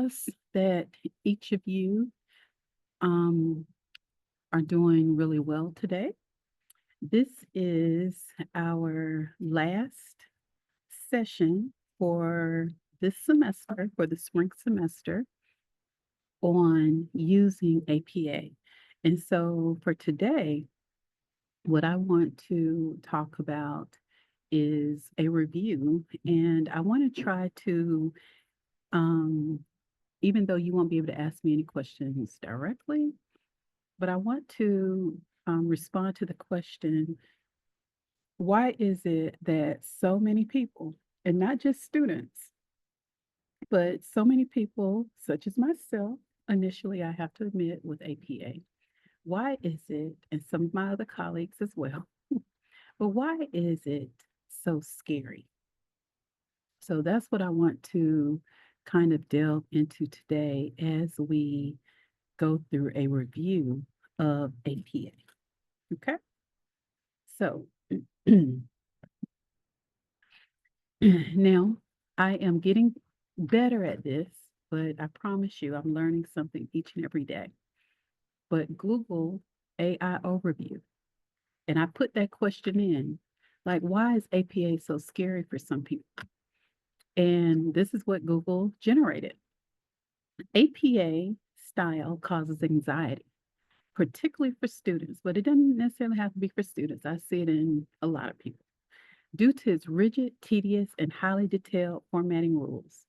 trust that each of you um, are doing really well today. This is our last session for this semester, for the spring semester, on using APA. And so for today, what I want to talk about is a review, and I want to try to um, even though you won't be able to ask me any questions directly, but I want to respond to the question, why is it that so many people, and not just students, but so many people, such as myself, initially, I have to admit, with APA, why is it, and some of my other colleagues as well, but why is it so scary? So that's what I want to kind of delve into today as we go through a review of APA. Okay. So now I am getting better at this, but I promise you I'm learning something each and every day. But Google AI overview, and I put that question in, like, why is APA so scary for some people? And this is what Google generated. APA style causes anxiety, particularly for students, but it doesn't necessarily have to be for students. I see it in a lot of people. Due to its rigid, tedious, and highly detailed formatting rules,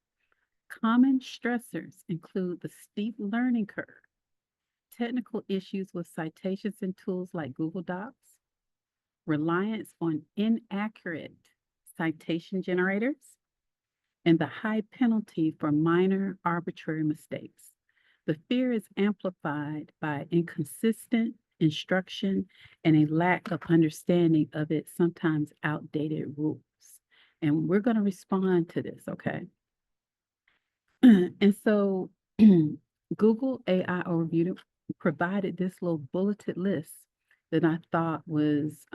common stressors include the steep learning curve, technical issues with citations and tools like Google Docs, reliance on inaccurate citation generators, and the high penalty for minor arbitrary mistakes. The fear is amplified by inconsistent instruction and a lack of understanding of its sometimes outdated rules. And we're going to respond to this, okay? And so Google AI Overview provided this little bulleted list that I thought was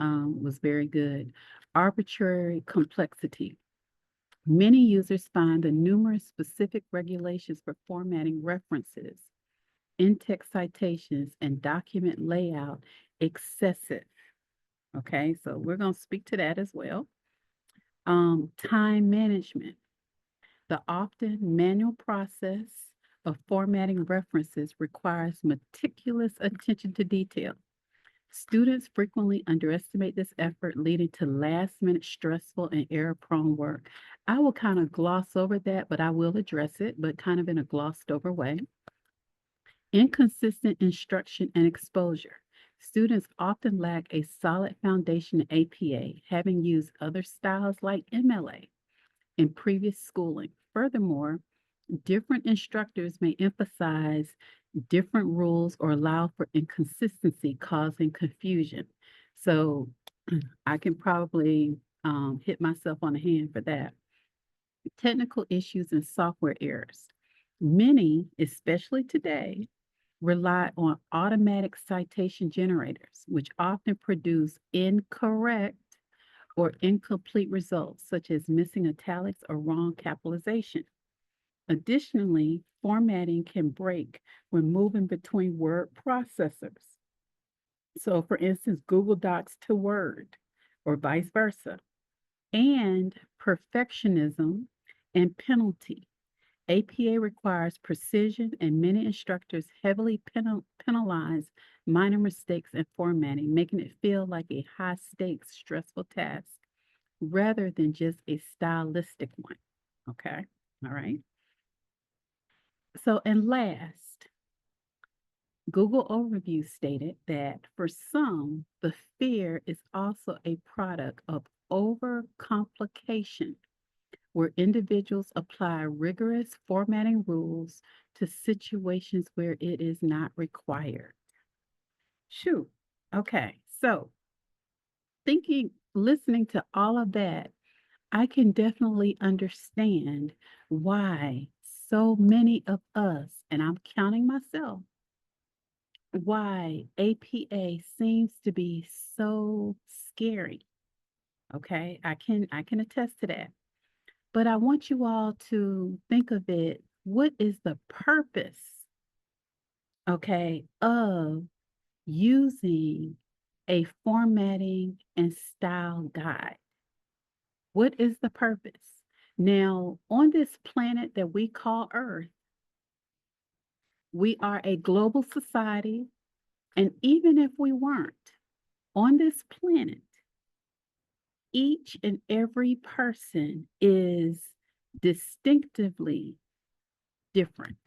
very good. Arbitrary complexity. Many users find the numerous specific regulations for formatting references, in-text citations, and document layout excessive. Okay, so we're going to speak to that as well. Time management. The often manual process of formatting references requires meticulous attention to detail. Students frequently underestimate this effort, leading to last-minute stressful and error-prone work. I will kind of gloss over that, but I will address it, but kind of in a glossed over way. Inconsistent instruction and exposure. Students often lack a solid foundation in APA, having used other styles like MLA in previous schooling. Furthermore, different instructors may emphasize different rules or allow for inconsistency, causing confusion. So I can probably hit myself on the hand for that. Technical issues and software errors. Many, especially today, rely on automatic citation generators, which often produce incorrect or incomplete results, such as missing italics or wrong capitalization. Additionally, formatting can break when moving between word processors. So, for instance, Google Docs to Word or vice versa. And perfectionism and penalty. APA requires precision, and many instructors heavily penalize minor mistakes in formatting, making it feel like a high stakes, stressful task rather than just a stylistic one. Okay. All right. So, and last, Google Overview stated that for some, the fear is also a product of overcomplication, where individuals apply rigorous formatting rules to situations where it is not required. Shoot. Okay. So, listening to all of that, I can definitely understand why so many of us, and I'm counting myself, why APA seems to be so scary. Okay, I can attest to that. But I want you all to think of it what is the purpose, okay, of using a formatting and style guide? What is the purpose? Now, on this planet that we call Earth, we are a global society, and even if we weren't on this planet, each and every person is distinctively different.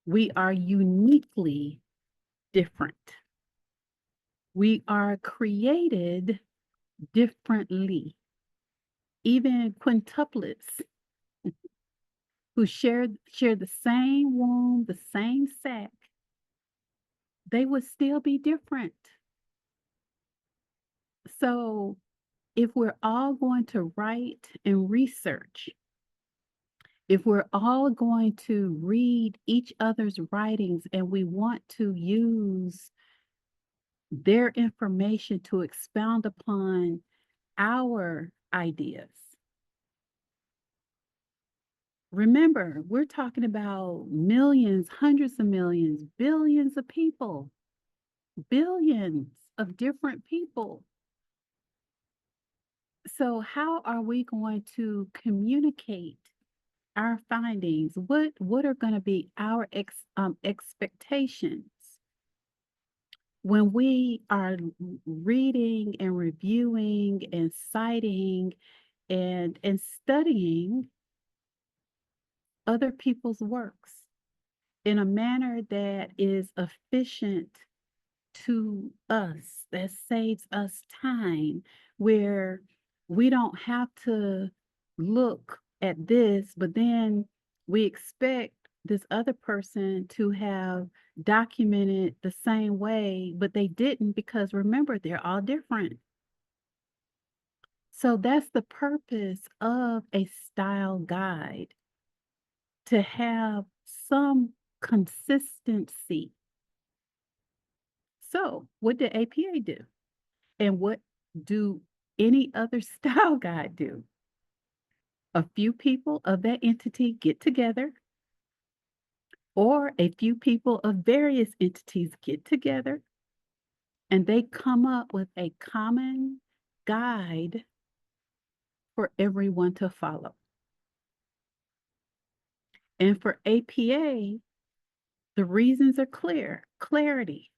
We are uniquely different. We are created differently. Even quintuplets who share the same womb, the same sac, they would still be different. So if we're all going to write and research, if we're all going to read each other's writings and we want to use their information to expound upon our ideas, remember, we're talking about millions, hundreds of millions, billions of people, billions of different people. So, how are we going to communicate our findings? What are going to be our expectations when we are reading and reviewing and citing and studying other people's works in a manner that is efficient to us, that saves us time, where we don't have to look at this, but then we expect this other person to have documented the same way, but they didn't, because remember, they're all different. So that's the purpose of a style guide, to have some consistency. So, what did APA do? And what do any other style guide do? A few people of that entity get together, or a few people of various entities get together, and they come up with a common guide for everyone to follow. And for APA, the reasons are clear: clarity,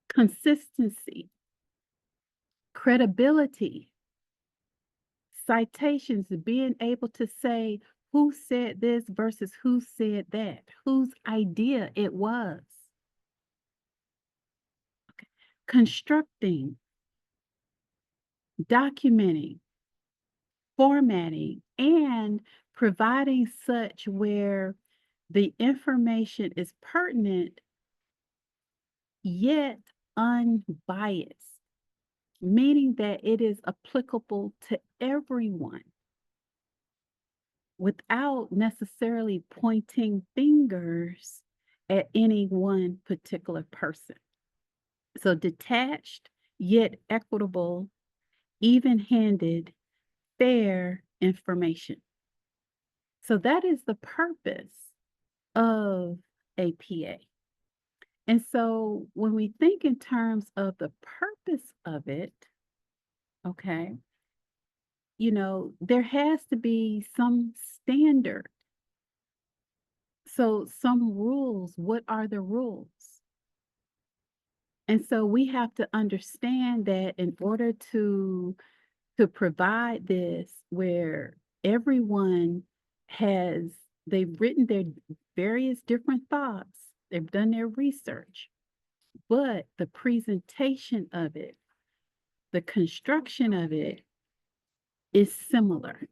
consistency, credibility, citations, being able to say who said this versus who said that, whose idea it was. Okay. Constructing, documenting, formatting, and providing such where the information is pertinent yet unbiased, meaning that it is applicable to everyone without necessarily pointing fingers at any one particular person. So detached yet equitable, even-handed, fair information. So that is the purpose of APA. And so when we think in terms of the purpose of it, okay, there has to be some standard. So some rules, what are the rules? And so we have to understand that in order to provide this where everyone has, they've written their various different thoughts, they've done their research, but the presentation of it, the construction of it is similar.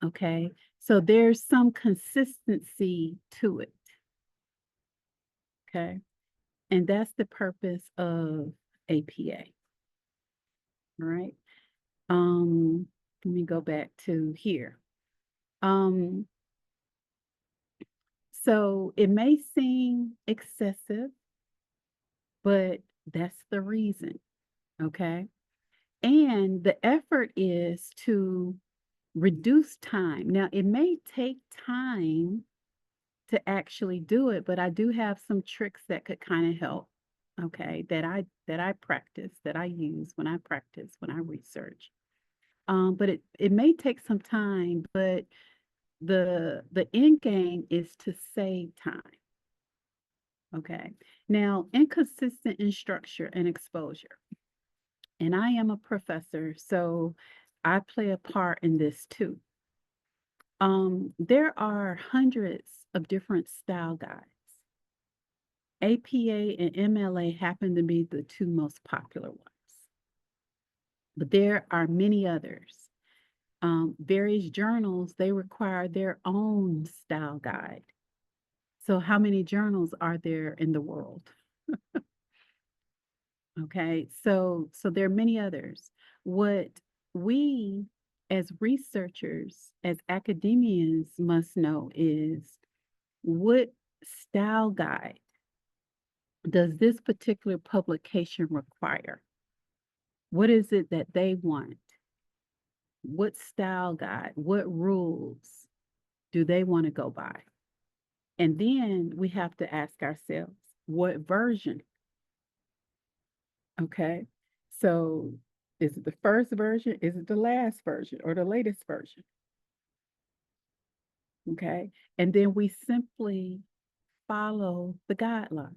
Okay. So there's some consistency to it. Okay. And that's the purpose of APA. All right. Let me go back to here. Um, so it may seem excessive, but that's the reason. Okay. And the effort is to reduce time. Now, it may take time to actually do it, but I do have some tricks that could kind of help. Okay, that I practice, that I use when I practice, when I research. But it may take some time, but the end game is to save time. Okay. Now, inconsistent in structure and exposure. And I am a professor, so I play a part in this too. There are hundreds of different style guides. APA and MLA happen to be the two most popular ones, but there are many others. Various journals, they require their own style guide. So how many journals are there in the world? Okay, so there are many others. What we as researchers, as academians must know is what style guide does this particular publication require? What is it that they want? What style guide, what rules do they want to go by? And then we have to ask ourselves, what version? Okay. So is it the first version? Is it the last version or the latest version? Okay. And then we simply follow the guidelines.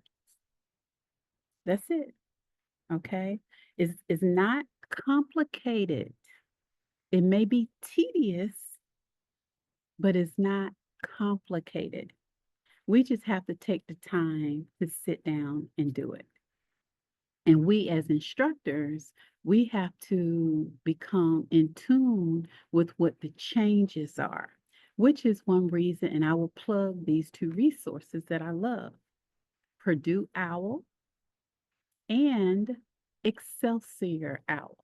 That's it. Okay. It's not complicated. It may be tedious, but it's not complicated. We just have to take the time to sit down and do it. And we as instructors, we have to become in tune with what the changes are, which is one reason, and I will plug these two resources that I love, Purdue OWL and Excelsior OWL.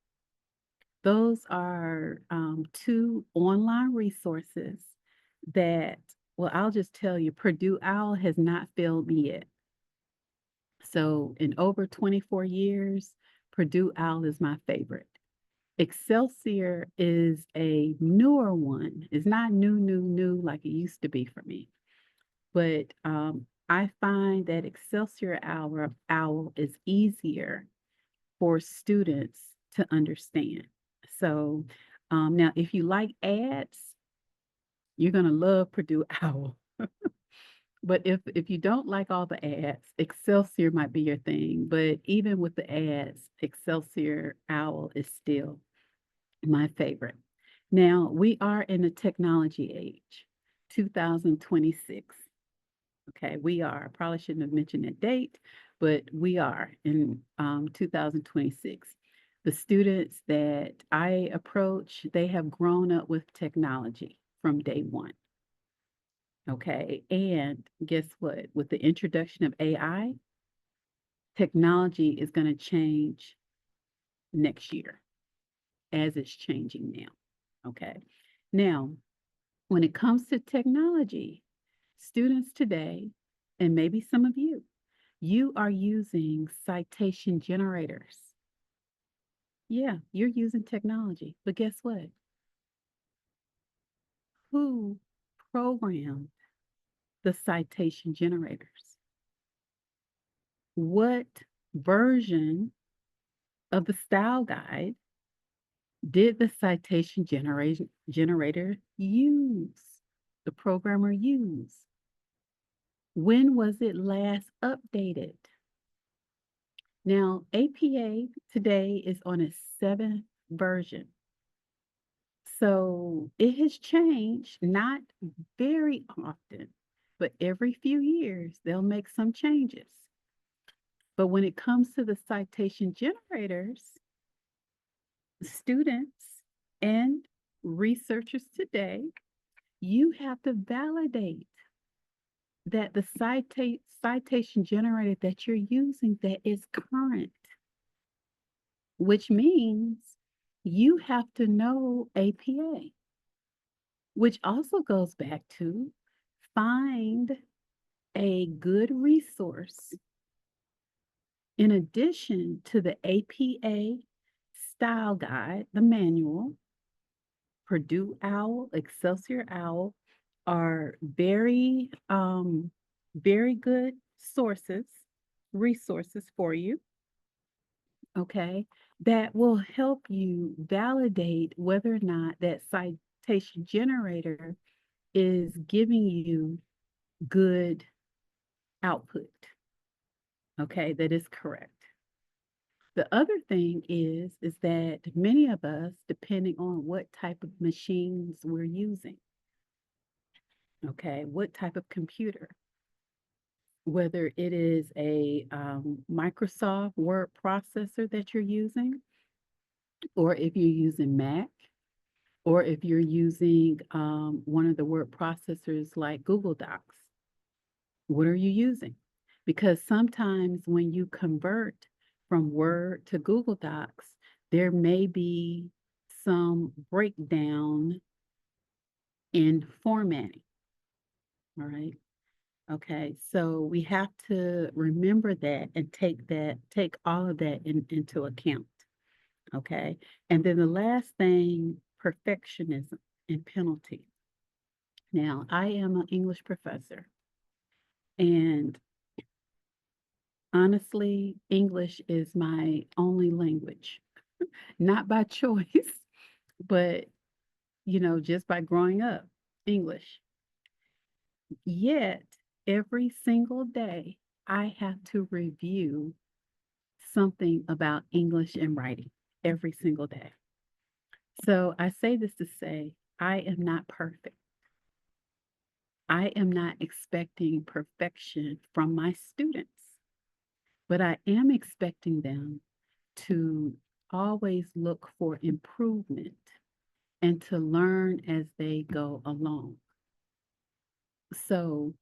Those are two online resources that, well, I'll just tell you, Purdue OWL has not failed me yet. So in over 24 years, Purdue OWL is my favorite. Excelsior is a newer one. It's not new like it used to be for me. But I find that Excelsior OWL is easier for students to understand. So now, if you like ads, you're going to love Purdue OWL. But if you don't like all the ads, Excelsior might be your thing. But even with the ads, Excelsior OWL is still my favorite. Now, we are in the technology age, 2026. Okay, we are. I probably shouldn't have mentioned that date, but we are in 2026. The students that I approach, they have grown up with technology from day one. Okay, and guess what? With the introduction of AI, technology is going to change next year as it's changing now. Okay, now when it comes to technology, students today, and maybe some of you, you are using citation generators. Yeah, you're using technology, but guess what? Who programmed the citation generators? What version of the style guide did the citation generator use? The programmer use? When was it last updated? Now, APA today is on its seventh version. So it has changed, not very often, but every few years they'll make some changes. But when it comes to the citation generators, students and researchers today, you have to validate that the citation generator that you're using that is current, which means you have to know APA, which also goes back to find a good resource in addition to the APA style guide, the manual, Purdue Owl, Excelsior Owl are very good sources, resources for you, okay, that will help you validate whether or not that citation generator is giving you good output, okay, that is correct. The other thing is that many of us, depending on what type of machines we're using, okay, what type of computer, whether it is a Microsoft Word processor that you're using, or if you're using Mac, or if you're using one of the word processors like Google Docs, what are you using? Because sometimes when you convert from Word to Google Docs, there may be some breakdown in formatting. All right. Okay. So we have to remember that and take all of that into account. Okay. And then the last thing, perfectionism and penalty. Now, I am an English professor, and honestly, English is my only language, not by choice, but just by growing up, English. Yet, every single day, I have to review something about English and writing every single day. So I say this to say, I am not perfect. I am not expecting perfection from my students, but I am expecting them to always look for improvement and to learn as they go along. So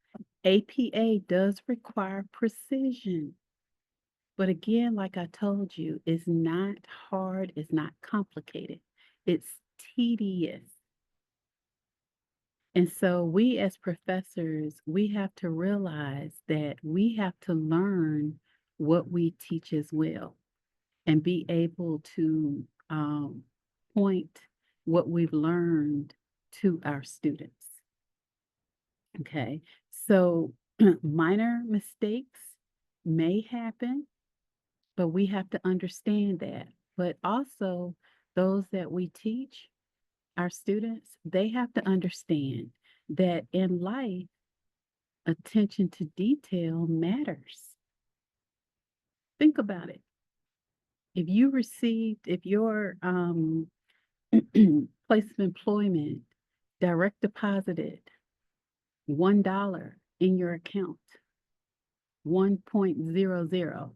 APA does require precision. But again, like I told you, it's not hard, it's not complicated, it's tedious. And so we as professors, we have to realize that we have to learn what we teach as well and be able to point what we've learned to our students. Okay, so minor mistakes may happen, but we have to understand that. But also, those that we teach, our students, they have to understand that in life, attention to detail matters. Think about it. If your place of employment direct deposited $1 in your account, 1.00,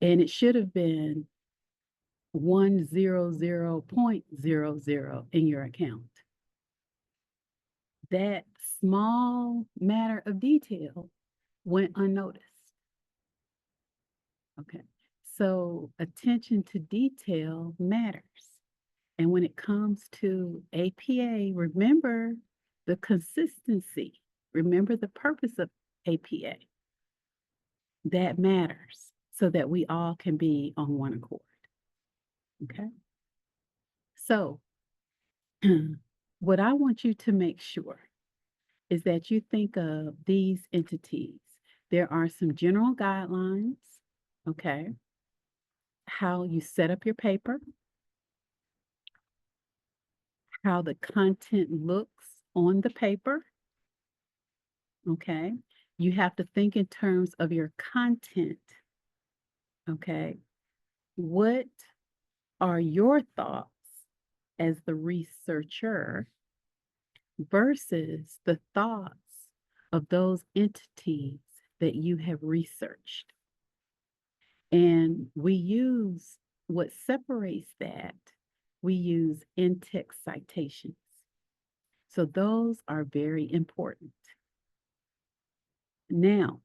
and it should have been 100.00 in your account. That small matter of detail went unnoticed. Okay. So attention to detail matters. And when it comes to APA, remember the consistency. Remember the purpose of APA. That matters so that we all can be on one accord. Okay. So what I want you to make sure is that you think of these entities. There are some general guidelines, okay? How you set up your paper, how the content looks on the paper, okay? You have to think in terms of your content, okay? What are your thoughts as the researcher versus the thoughts of those entities that you have researched? And we use what separates that, we use in-text citations. So those are very important. Now,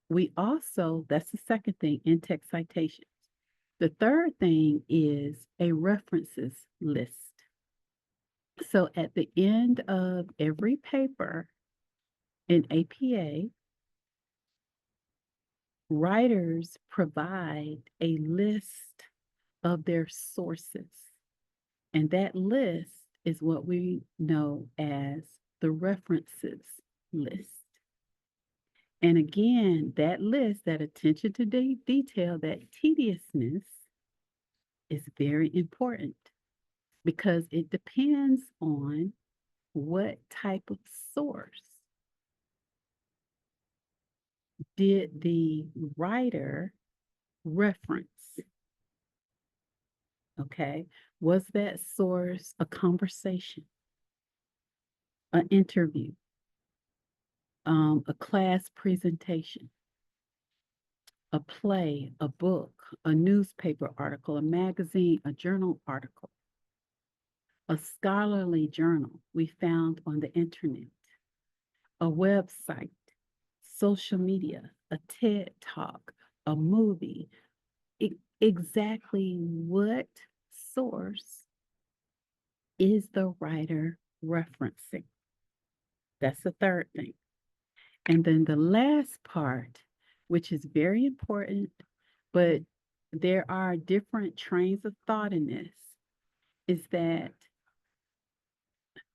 we also, that's the second thing, in-text citations. The third thing is a references list. So at the end of every paper in APA, writers provide a list of their sources. And that list is what we know as the references list. And again, that list, that attention to detail, that tediousness is very important because it depends on what type of source did the writer reference. Okay. Was that source a conversation, an interview, a class presentation, a play, a book, a newspaper article, a magazine, a journal article, a scholarly journal we found on the internet, a website, social media, a TED talk, a movie? Exactly what source is the writer referencing? That's the third thing. And then the last part, which is very important, but there are different trains of thought in this, is that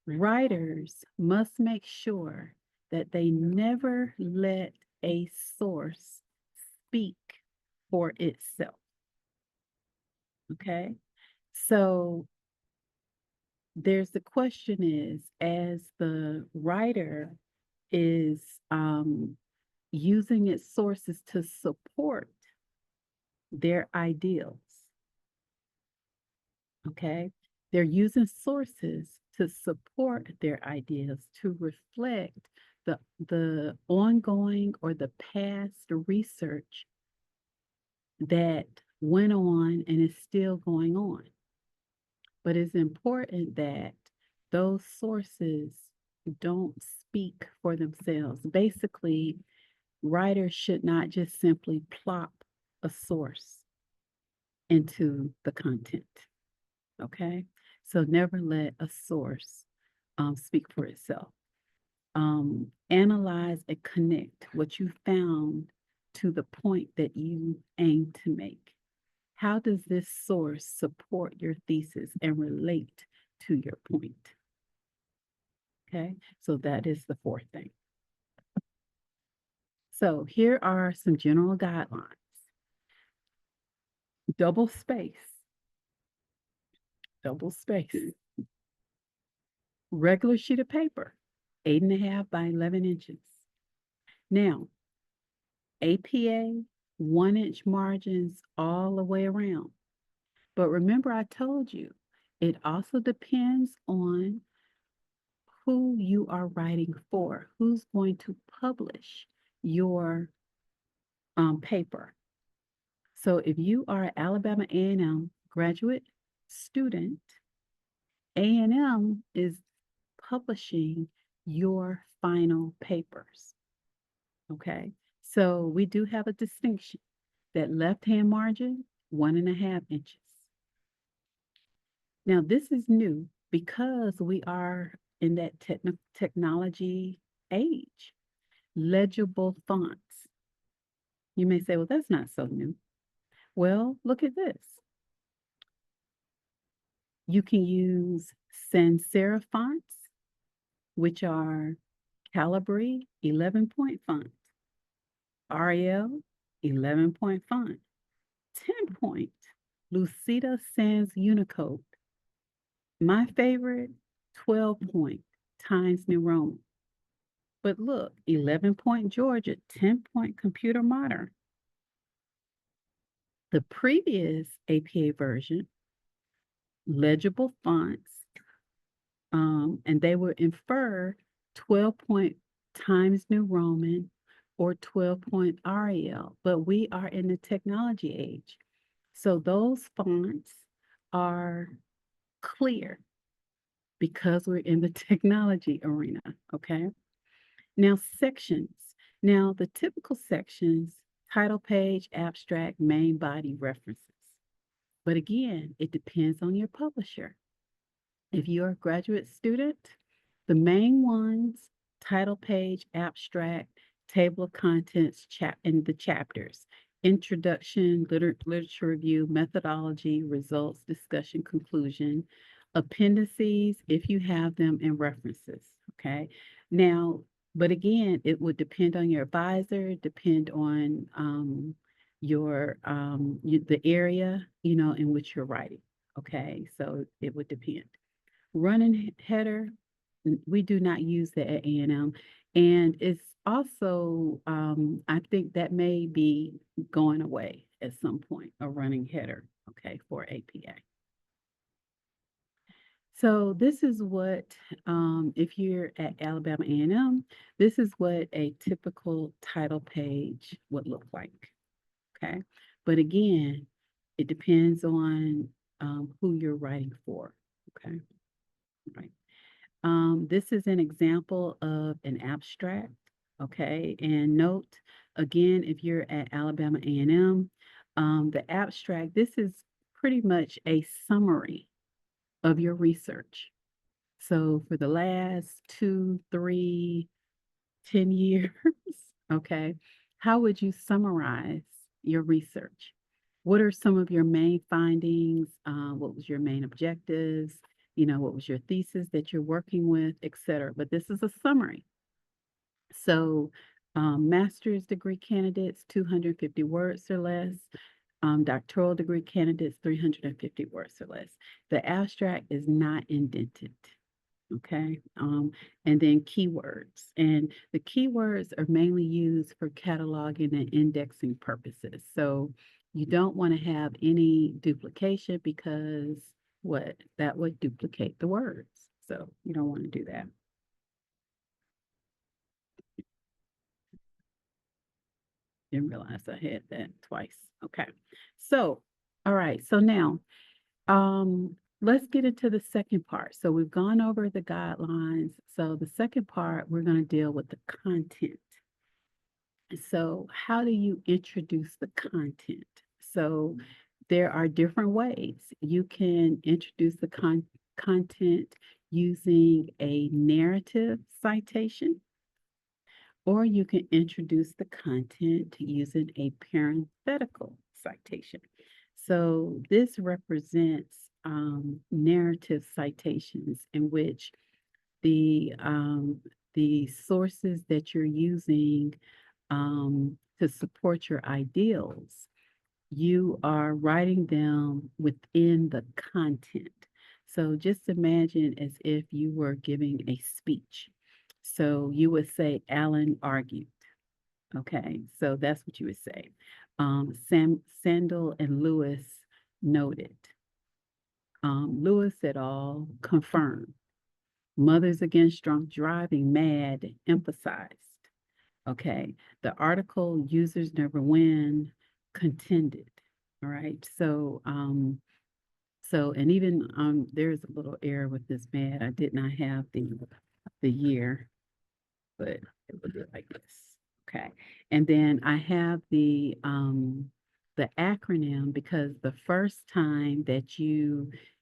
writers must make sure that they never let a source speak for itself. Okay? So there's the question is, as the writer is using its sources to support their ideals, okay? They're using sources to support their ideas, to reflect the ongoing or the past research that went on and is still going on. But it's important that those sources don't speak for themselves. Basically, writers should not just simply plop a source into the content. Okay. So never let a source speak for itself. Analyze and connect what you found to the point that you aim to make. How does this source support your thesis and relate to your point? Okay, so that is the fourth thing. So here are some general guidelines. Double space, double space. Regular sheet of paper, 8.5 by 11 inches. Now, APA, 1-inch margins all the way around. But remember, I told you, it also depends on who you are writing for, who's going to publish your paper. So if you are an Alabama A&M graduate student, A&M is publishing your final papers. Okay, so we do have a distinction. That left-hand margin, 1.5 inches. Now, this is new because we are in that technology age. Legible fonts. You may say, well, that's not so new. Well, look at this. You can use sans serif fonts, which are Calibri 11-point font, Arial 11-point font, 10-point Lucida Sans Unicode. My favorite, 12-point Times New Roman. But look, 11-point Georgia, 10-point Computer Modern. The previous APA version, legible fonts, and they would infer 12-point Times New Roman or 12-point Arial, but we are in the technology age. So those fonts are clear because we're in the technology arena, okay? Now, sections. Now, the typical sections, title page, abstract, main body, references. But again, it depends on your publisher. If you're a graduate student, the main ones, title page, abstract, table of contents, and the chapters, introduction, literature review, methodology, results, discussion, conclusion, Appendices, if you have them, and references. Okay. Now, but again, it would depend on your advisor, depend on the area, in which you're writing. Okay. So it would depend. Running header, we do not use that at A&M. And it's also, I think that may be going away at some point, a running header, okay, for APA. So this is what, if you're at Alabama A&M, this is what a typical title page would look like, okay? But again, it depends on who you're writing for, okay? Right. This is an example of an abstract, okay? And note, again, if you're at Alabama A&M, the abstract, this is pretty much a summary of your research. So for the last 2, 3, 10 years, okay, how would you summarize your research? What are some of your main findings? What was your main objectives? What was your thesis that you're working with, et cetera. But this is a summary. So master's degree candidates, 250 words or less. Doctoral degree candidates, 350 words or less. The abstract is not indented. Okay. And then keywords. And the keywords are mainly used for cataloging and indexing purposes. So you don't want to have any duplication because that would duplicate the words. So you don't want to do that. Didn't realize I had that twice. Okay. So, all right. So now, let's get into the second part. So we've gone over the guidelines. So the second part, we're going to deal with the content. So how do you introduce the content? So there are different ways. You can introduce the content using a narrative citation, or you can introduce the content using a parenthetical citation. So this represents narrative citations in which the sources that you're using to support your ideals, you are writing them within the content. So just imagine as if you were giving a speech. So you would say, Alan argued. Okay, so that's what you would say. Sandel and Lewis noted. Lewis et al. Confirmed. Mothers Against Drunk Driving, MAD, emphasized. Okay, the article Users Never Win contended. All right, and even there's a little error with this MAD. I did not have the year, but it would be like this. Okay, and then I have the acronym because the first time that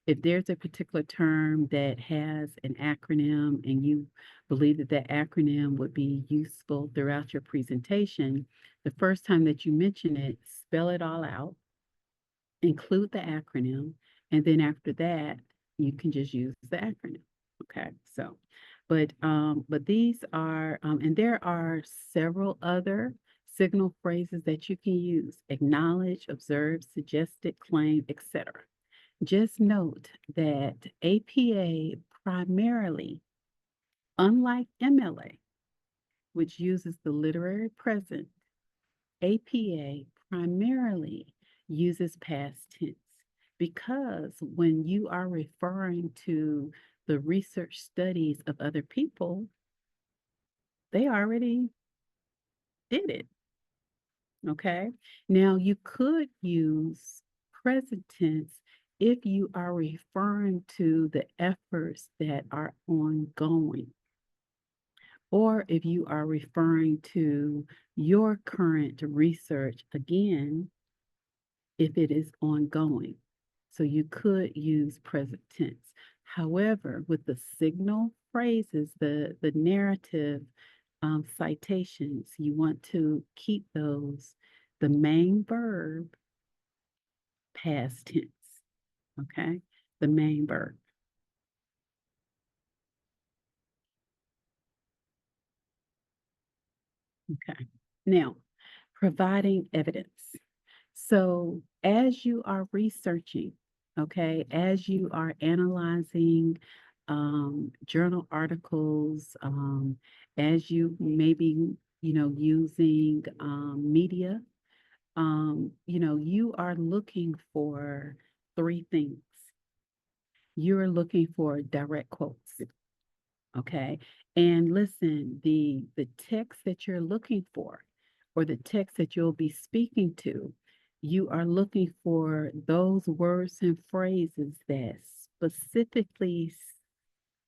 if there's a particular term that has an acronym and you believe that that acronym would be useful throughout your presentation, the first time that you mention it, spell it all out, include the acronym, and then after that, you can just use the acronym. Okay, so, but these are, and there are several other signal phrases that you can use: acknowledge, observe, suggested, claim, etc. Just note that APA primarily, unlike MLA, which uses the literary present, APA primarily uses past tense because when you are referring to the research studies of other people, they already did it. Okay. Now you could use present tense if you are referring to the efforts that are ongoing, or if you are referring to your current research, again, if it is ongoing. So you could use present tense. However, with the signal phrases, the narrative citations, you want to keep those, the main verb, past tense, okay? The main verb. Okay. Now, providing evidence. So, as you are researching, okay, as you are analyzing journal articles, as you maybe, using media, you are looking for three things. You're looking for direct quotes, okay? And listen, the text that you're looking for or the text that you'll be speaking to, you are looking for those words and phrases that specifically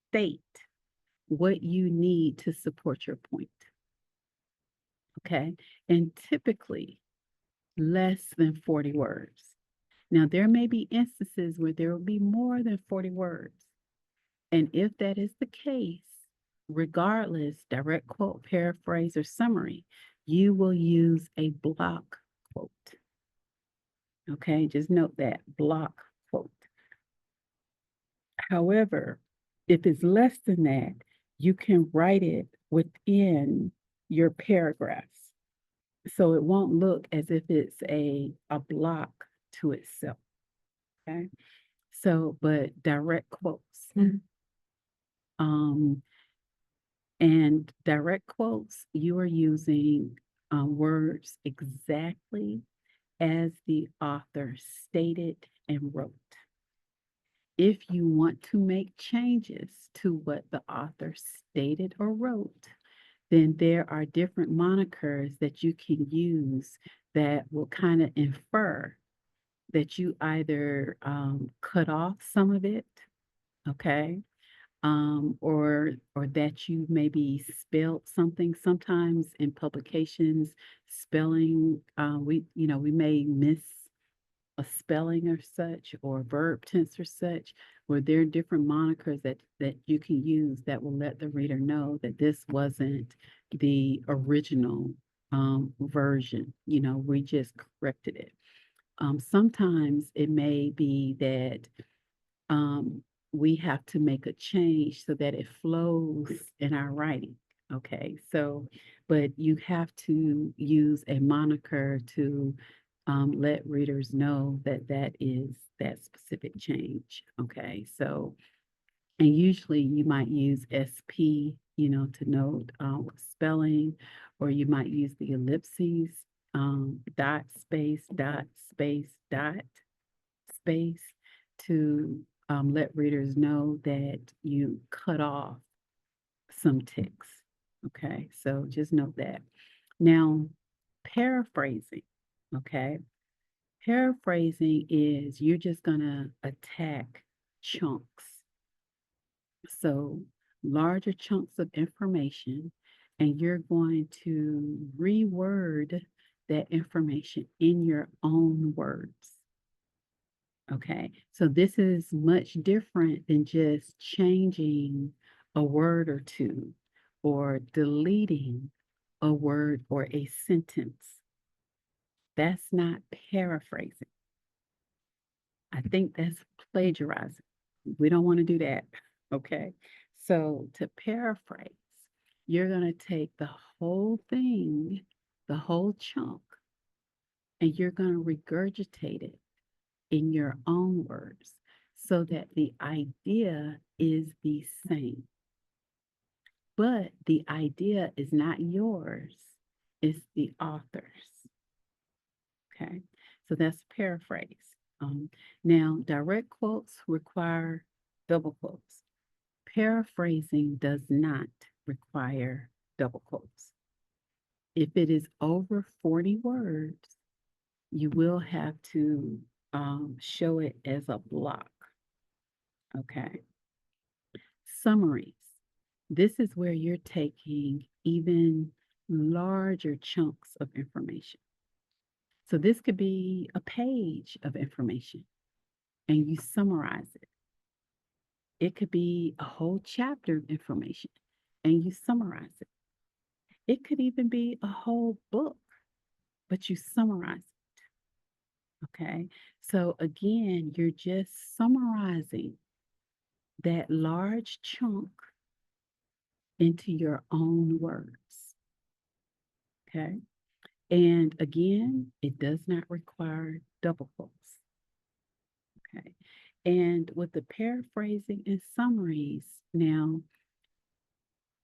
state what you need to support your point, okay? And typically less than 40 words. Now, there may be instances where there will be more than 40 words. And if that is the case, regardless, direct quote, paraphrase, or summary, you will use a block quote. Okay, just note that block quote. However, if it's less than that, you can write it within your paragraphs. So it won't look as if it's a block to itself. Okay. So, but direct quotes. Um, and direct quotes, you are using words exactly as the author stated and wrote. If you want to make changes to what the author stated or wrote, then there are different monikers that you can use that will kind of infer that you either cut off some of it, okay, or that you maybe spelled something. Sometimes in publications, spelling, we may miss a spelling or such, or verb tense or such, where there are different monikers that you can use that will let the reader know that this wasn't the original version. We just corrected it. Sometimes it may be that um, we have to make a change so that it flows in our writing. Okay, so, but you have to use a moniker to let readers know that that is that specific change. Okay, so, and usually you might use SP, to note spelling, or you might use the ellipses, dot, space, dot, space, dot, space to let readers know that you cut off some text. Okay, so just note that. Now, paraphrasing. Okay, paraphrasing is you're just going to attack chunks. So, larger chunks of information, and you're going to reword that information in your own words. Okay, so this is much different than just changing a word or two or deleting a word or a sentence. That's not paraphrasing. I think that's plagiarizing. We don't want to do that. Okay, so to paraphrase, you're going to take the whole thing, the whole chunk, and you're going to regurgitate it in your own words so that the idea is the same. But the idea is not yours, it's the author's. Okay, so that's paraphrase. Now, direct quotes require double quotes. Paraphrasing does not require double quotes. If it is over 40 words, you will have to show it as a block. Okay. Summaries. This is where you're taking even larger chunks of information. So this could be a page of information and you summarize it. It could be a whole chapter of information and you summarize it. It could even be a whole book, but you summarize it. Okay. So again, you're just summarizing that large chunk into your own words. Okay. And again, it does not require double quotes. Okay. And with the paraphrasing and summaries, now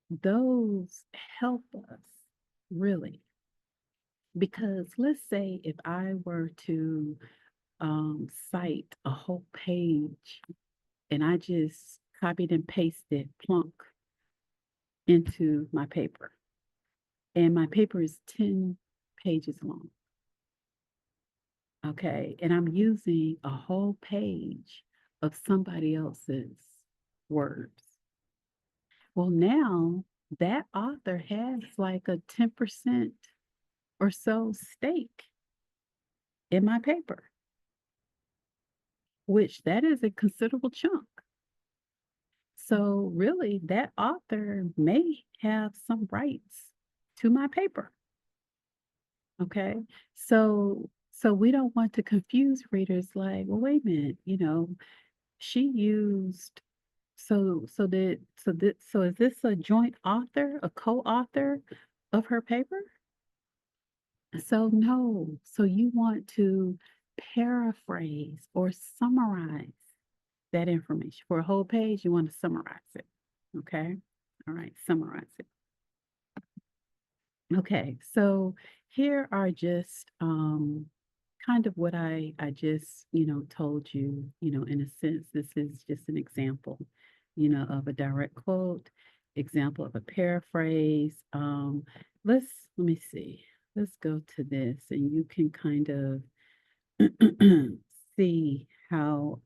those help us really. Because let's say if I were to cite a whole page and I just copied and pasted plunk into my paper, and my paper is 10 pages long. Okay. And I'm using a whole page of somebody else's words. Well, now that author has like a 10% or so stake in my paper, which that is a considerable chunk. So really, that author may have some rights to my paper. Okay. So we don't want to confuse readers like, well, wait a minute, she used so is this a joint author, a co-author of her paper? So no. So you want to paraphrase or summarize that information. For a whole page, you want to summarize it. Okay. All right, summarize it. Okay, so here are just kind of what I just, told you, in a sense, this is just an example, of a direct quote, example of a paraphrase. Let me see. Let's go to this and you can kind of see how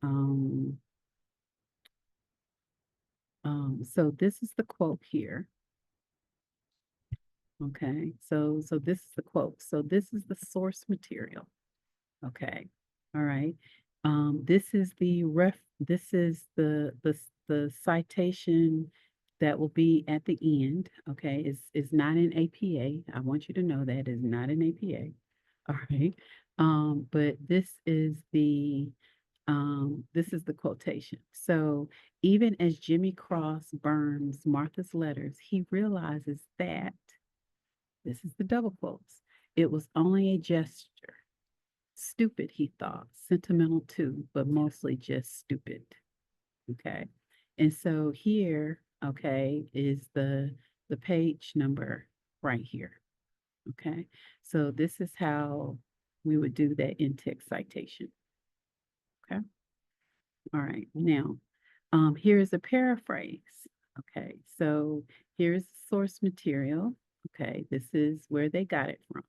so this is the quote here. Okay, so this is the quote. So this is the source material. Okay, all right. This is the citation that will be at the end. Okay, is not an APA. I want you to know that is not an APA. All right. But this is the quotation. So even as Jimmy Cross burns Martha's letters, he realizes that this is the double quotes. It was only a gesture. Stupid, he thought. Sentimental too, but mostly just stupid. Okay. And so here, okay, is the page number right here. Okay. So this is how we would do that in-text citation. Okay. All right. Now, here's a paraphrase. Okay. So here's the source material. Okay. This is where they got it from.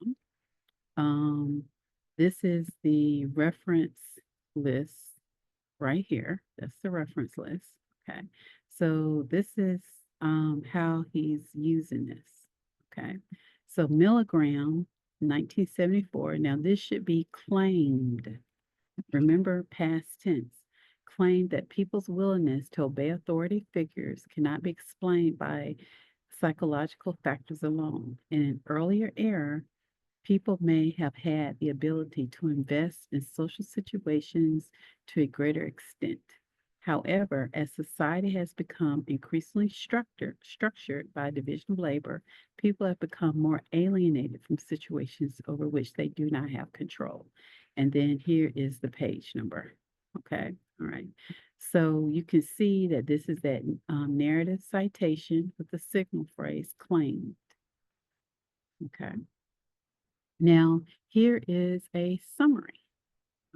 This is the reference list right here. That's the reference list. Okay. So this is how he's using this. Okay. So milligram, 1974. Now this should be claimed. Remember past tense. Claimed that people's willingness to obey authority figures cannot be explained by psychological factors alone. In an earlier era, people may have had the ability to invest in social situations to a greater extent. However, as society has become increasingly structured by division of labor, people have become more alienated from situations over which they do not have control. And then here is the page number. Okay, all right. So you can see that this is that narrative citation with the signal phrase claimed. Okay. Now, here is a summary.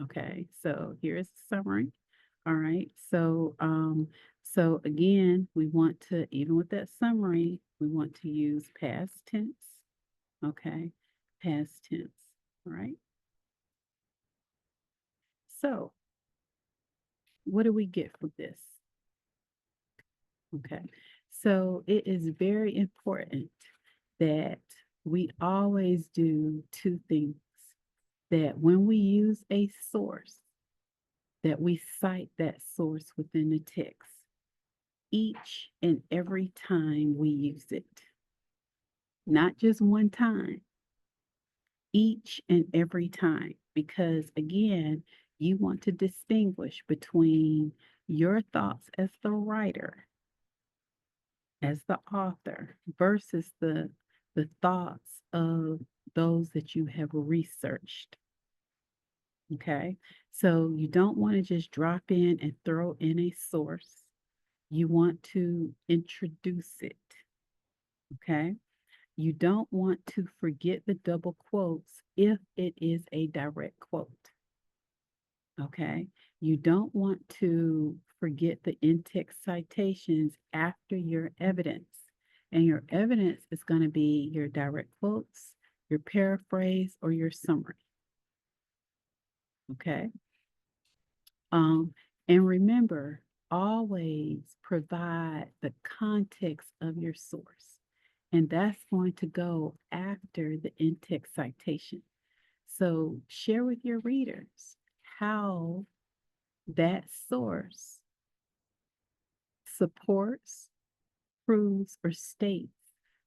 Okay, so here's the summary. All right, so again, we want to, even with that summary, we want to use past tense. Okay, past tense. All right. So, what do we get from this? Okay, so it is very important that we always do two things. That when we use a source, that we cite that source within the text each and every time we use it. Not just one time, each and every time. Because again, you want to distinguish between your thoughts as the writer, as the author, versus the the thoughts of those that you have researched. Okay. So you don't want to just drop in and throw in a source. You want to introduce it. Okay. You don't want to forget the double quotes if it is a direct quote. Okay. You don't want to forget the in-text citations after your evidence. And your evidence is going to be your direct quotes, your paraphrase, or your summary. Okay. Um, and remember, always provide the context of your source. And that's going to go after the in-text citation. So share with your readers how that source supports, proves, or states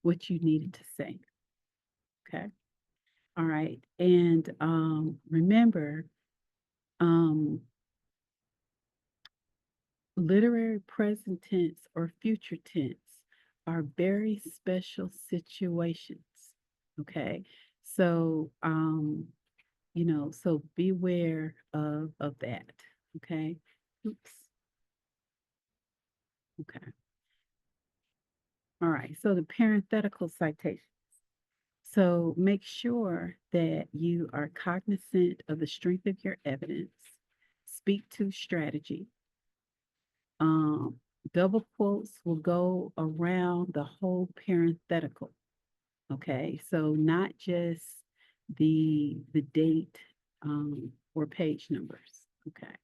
what you needed to say. Okay. All right. And remember, um, literary present tense or future tense are very special situations. Okay. So, so beware of that. Okay. Oops. Okay. All right. So the parenthetical citation. So make sure that you are cognizant of the strength of your evidence. Speak to strategy. Um, Double quotes will go around the whole parenthetical. Okay, so not just the date or page numbers. Okay.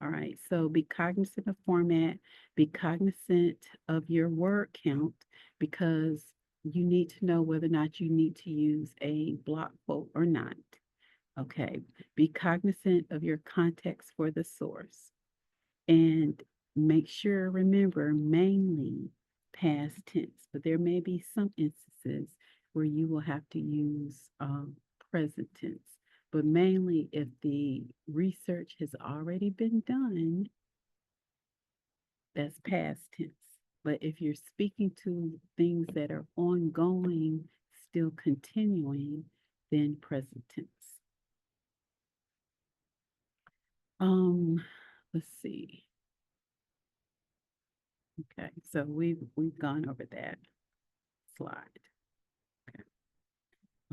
All right. So be cognizant of format, be cognizant of your word count because you need to know whether or not you need to use a block quote or not. Okay. Be cognizant of your context for the source and make sure, remember, mainly past tense, but there may be some instances where you will have to use present tense. But mainly, if the research has already been done, that's past tense. But if you're speaking to things that are ongoing, still continuing, then present tense. Um, let's see. Okay, so we've gone over that slide. Okay.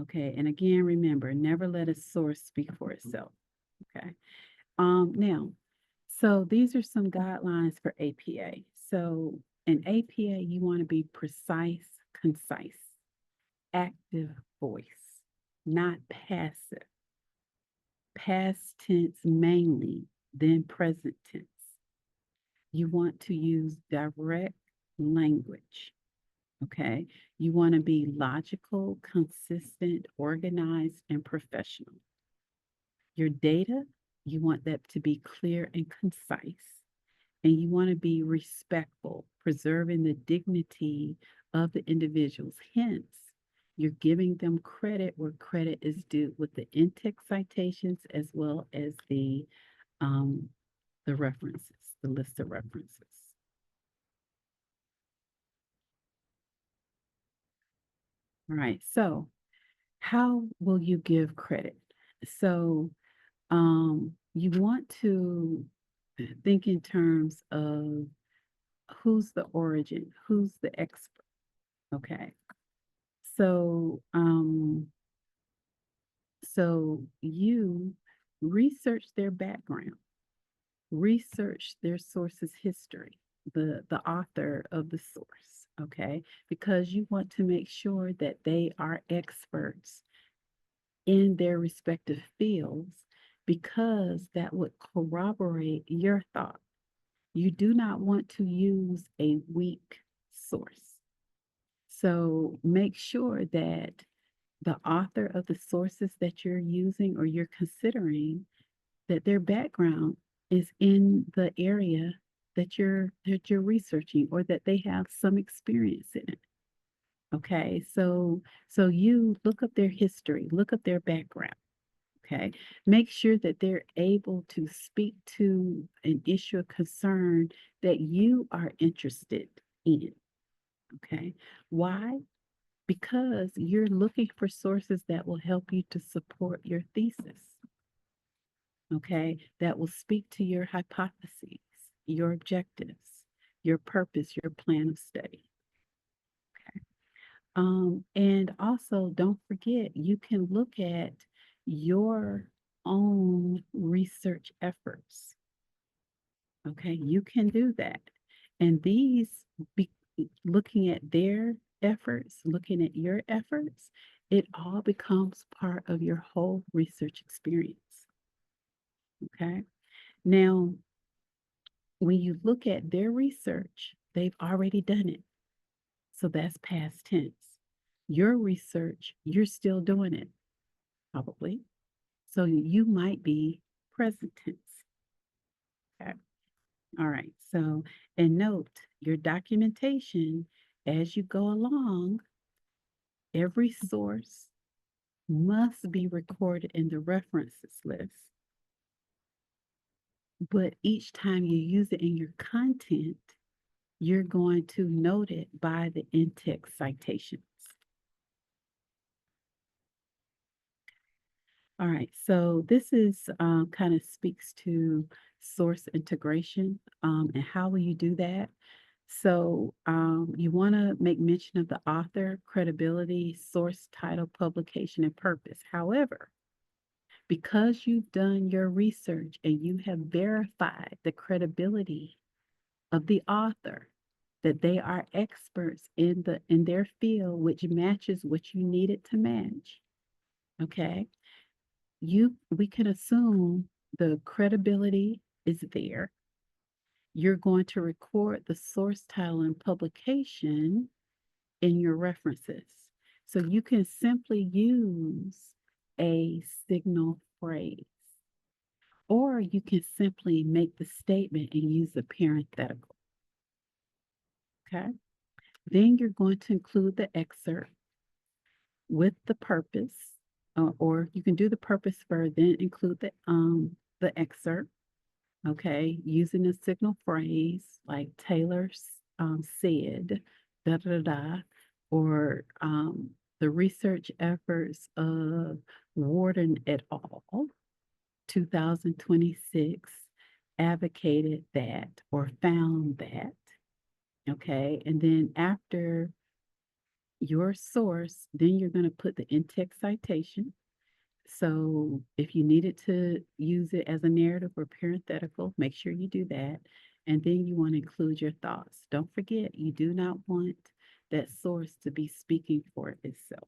Okay, and again, remember, never let a source speak for itself. Okay. Now, so these are some guidelines for APA. So in APA, you want to be precise, concise, active voice, not passive. Past tense mainly, then present tense. You want to use direct language. Okay. You want to be logical, consistent, organized, and professional. Your data, you want that to be clear and concise. And you want to be respectful, preserving the dignity of the individuals. Hence, you're giving them credit where credit is due with the in-text citations as well as the references, the list of references. All right. So, how will you give credit? So, you want to think in terms of who's the origin, who's the expert. Okay. So, so you research their background, research their source's history, the author of the source, okay? Because you want to make sure that they are experts in their respective fields because that would corroborate your thought. You do not want to use a weak source. So make sure that the author of the sources that you're using or you're considering, that their background is in the area that you're researching or that they have some experience in it. Okay, so you look up their history, look up their background. Okay, make sure that they're able to speak to an issue of concern that you are interested in. Okay, why? because you're looking for sources that will help you to support your thesis, okay? That will speak to your hypotheses, your objectives, your purpose, your plan of study. And also, don't forget, you can look at your own research efforts. Okay, you can do that. And be, looking at their efforts, looking at your efforts, it all becomes part of your whole research experience. Okay, now when you look at their research, they've already done it. So that's past tense. Your research, you're still doing it, probably. So you might be present tense. Okay. All right. So, and note your documentation as you go along, every source must be recorded in the references list. But each time you use it in your content, you're going to note it by the in-text citations. All right, so this is kind of speaks to source integration and how will you do that? So you want to make mention of the author, credibility, source, title, publication, and purpose. However, because you've done your research and you have verified the credibility of the author, that they are experts in their field, which matches what you need it to match. Okay, we can assume the credibility is there. You're going to record the source title and publication in your references. So you can simply use a signal phrase, or you can simply make the statement and use a parenthetical. Okay. Then you're going to include the excerpt with the purpose, or you can do the purpose first, then include the excerpt. Okay, using a signal phrase like Taylor said, da da da, or the research efforts of Warden et al. 2026 advocated that or found that. Okay, and then after your source, then you're going to put the in-text citation. So if you needed to use it as a narrative or parenthetical, make sure you do that. And then you want to include your thoughts. Don't forget, you do not want that source to be speaking for itself.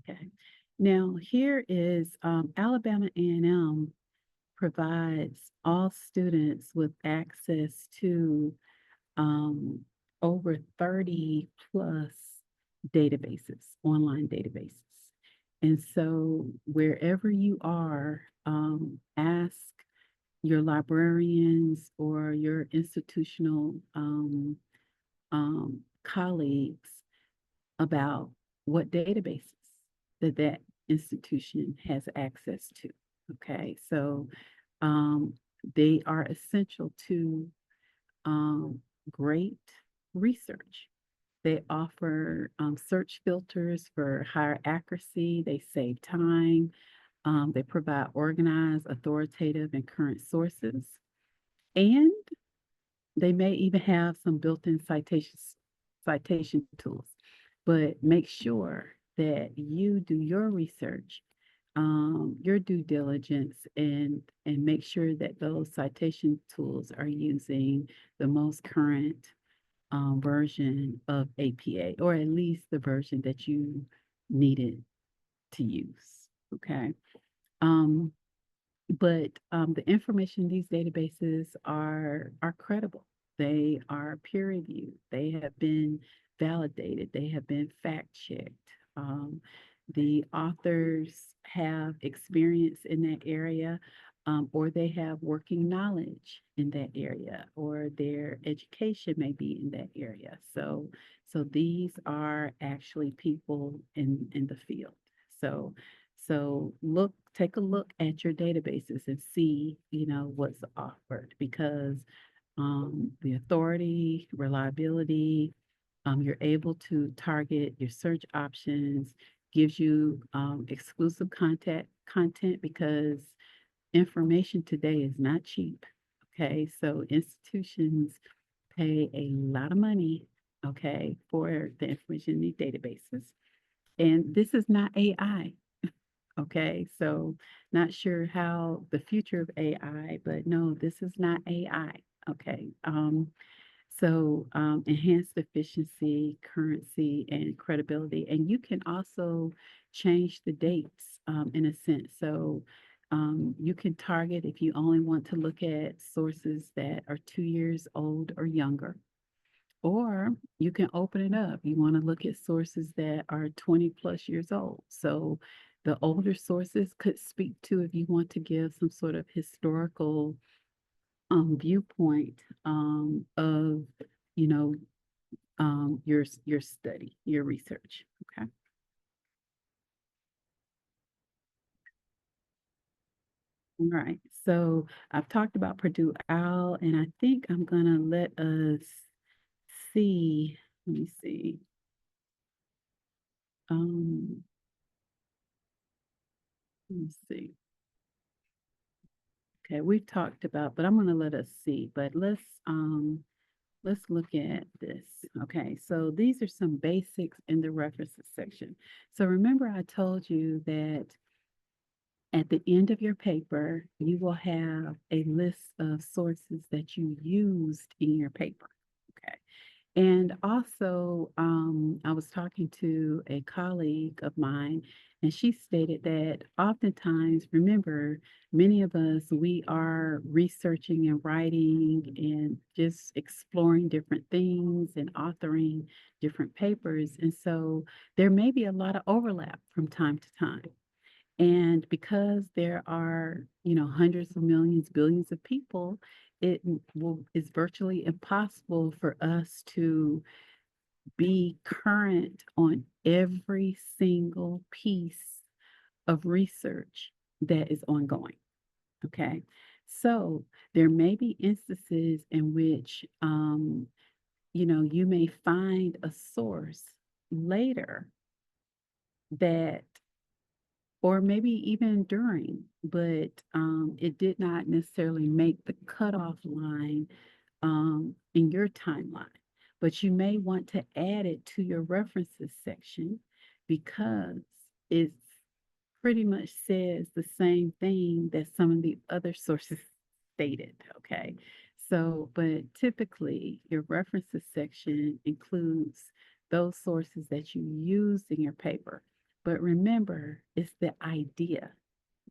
Okay. Now here is Alabama A&M provides all students with access to over 30 plus databases, online databases. And so wherever you are, ask your librarians or your institutional colleagues about what databases that institution has access to. Okay, so um, they are essential to great research. They offer search filters for higher accuracy. They save time. They provide organized, authoritative, and current sources. And they may even have some built-in citation tools. But make sure that you do your research, your due diligence, and make sure that those citation tools are using the most current version of APA, or at least the version that you needed to use. Okay. Um, but the information in these databases are credible. They are peer reviewed. They have been validated. They have been fact checked. The authors have experience in that area, or they have working knowledge in that area, or their education may be in that area. So these are actually people in the field. So take a look at your databases and see, what's offered, because the authority, reliability. You're able to target your search options, gives you exclusive content because information today is not cheap. Okay, so institutions pay a lot of money, okay, for the information in these databases. And this is not AI. Okay, so not sure how the future of AI, but no, this is not AI. Okay, enhanced efficiency, currency, and credibility. And you can also change the dates in a sense. So you can target if you only want to look at sources that are 2 years old or younger. Or you can open it up. You want to look at sources that are 20 plus years old. So the older sources could speak to if you want to give some sort of historical viewpoint of, you know, your study, your research. Okay. All right. So I've talked about Purdue Owl, and I think I'm gonna let us see. Let me see. Um, let me see. Okay, we've talked about, but I'm gonna let us see. But let's look at this. Okay, so these are some basics in the references section. So remember I told you that at the end of your paper, you will have a list of sources that you used in your paper. Okay. And also, I was talking to a colleague of mine, and she stated that oftentimes, remember, many of us, we are researching and writing and just exploring different things and authoring different papers. And so there may be a lot of overlap from time to time. And because there are, hundreds of millions, billions of people, is virtually impossible for us to be current on every single piece of research that is ongoing. Okay. So there may be instances in which, you may find a source later that or maybe even during, but it did not necessarily make the cutoff line in your timeline. But you may want to add it to your references section because it pretty much says the same thing that some of the other sources stated. Okay. So, but typically your references section includes those sources that you used in your paper. But remember, it's the idea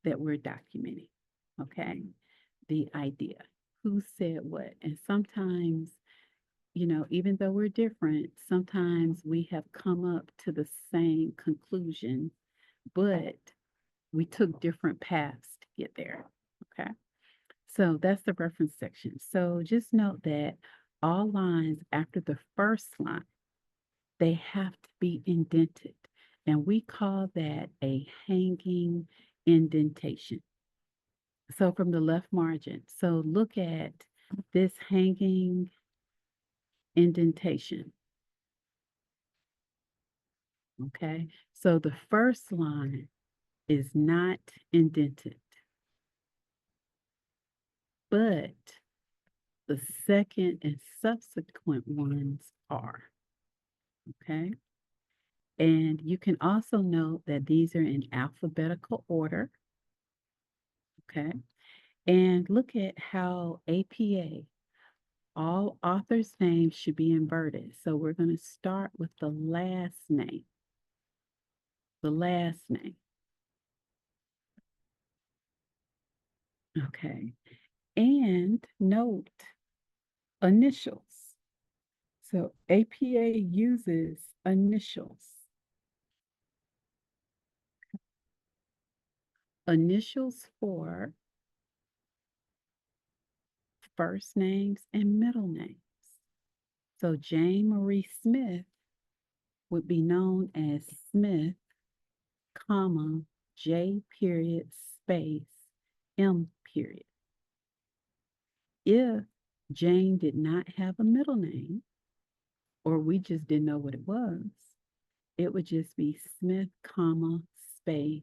that we're documenting. Okay. The idea. Who said what? And sometimes, even though we're different, sometimes we have come up to the same conclusion, but we took different paths to get there. Okay. So that's the reference section. So just note that all lines after the first line, they have to be indented. And we call that a hanging indentation. So from the left margin, so look at this hanging indentation. Okay. So the first line is not indented, but the second and subsequent ones are. Okay. And you can also note that these are in alphabetical order. Okay. And look at how APA, all authors' names should be inverted. So we're going to start with the last name. The last name. Okay. And note initials. So APA uses initials. Initials for first names and middle names. So Jane Marie Smith would be known as Smith, comma, J period space, M period. If Jane did not have a middle name, or we just didn't know what it was, it would just be Smith, comma, space,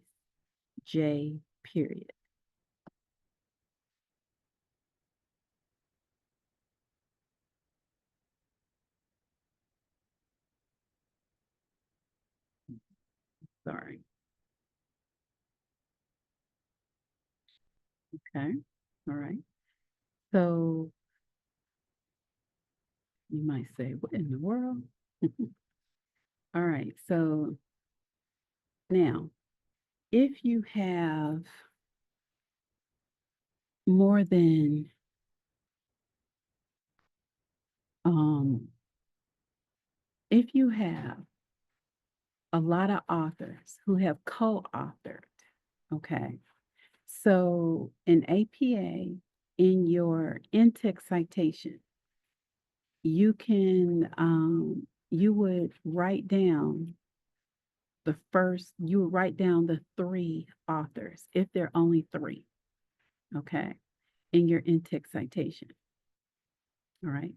J, period. Sorry. Okay. All right. So you might say, what in the world? All right. So now, if you have more than um if you have a lot of authors who have co-authored, okay. So in APA, in your in-text citation, you would write down you would write down the three authors if there are only three, okay, in your in-text citation. All right.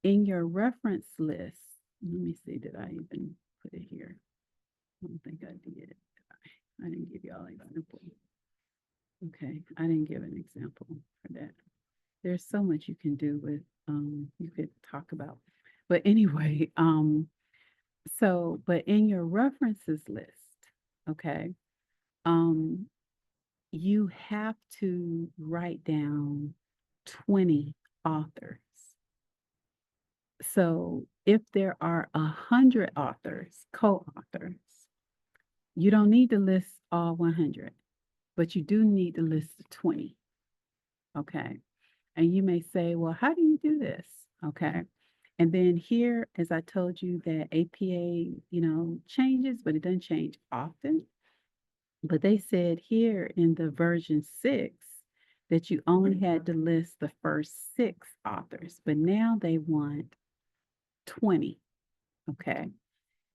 In your reference list, let me see, did I even put it here? I don't think I did. I didn't give you all an example. Okay, I didn't give an example for that. There's so much you can do with you could talk about. But anyway, but in your references list, okay, um, you have to write down 20 authors. So if there are 100 authors, co-authors, you don't need to list all 100, but you do need to list the 20. Okay. And you may say, well, how do you do this? Okay. And then here, as I told you, that APA, changes, but it doesn't change often. But they said here in the version 6 that you only had to list the first 6 authors, but now they want 20. Okay.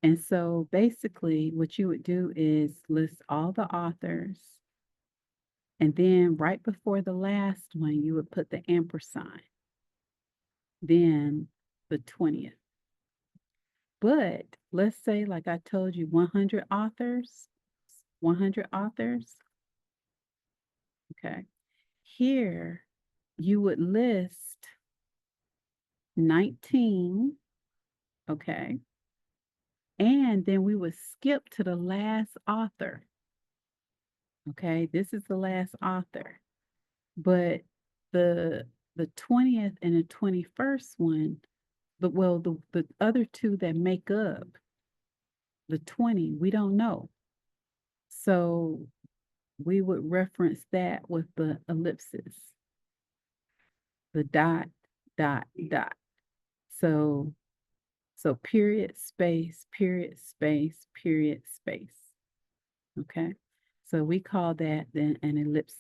And so basically, what you would do is list all the authors, and then right before the last one, you would put the ampersand, then the 20th. But let's say, like I told you, 100 authors, 100 authors. Okay. Here, you would list 19. Okay. And then we would skip to the last author. Okay. This is the last author. But the the 20th and the 21st one, the other two that make up the 20, we don't know. So we would reference that with the ellipsis, the dot, dot, dot. So period, space, period, space, period, space. Okay. So we call that then an ellipsis.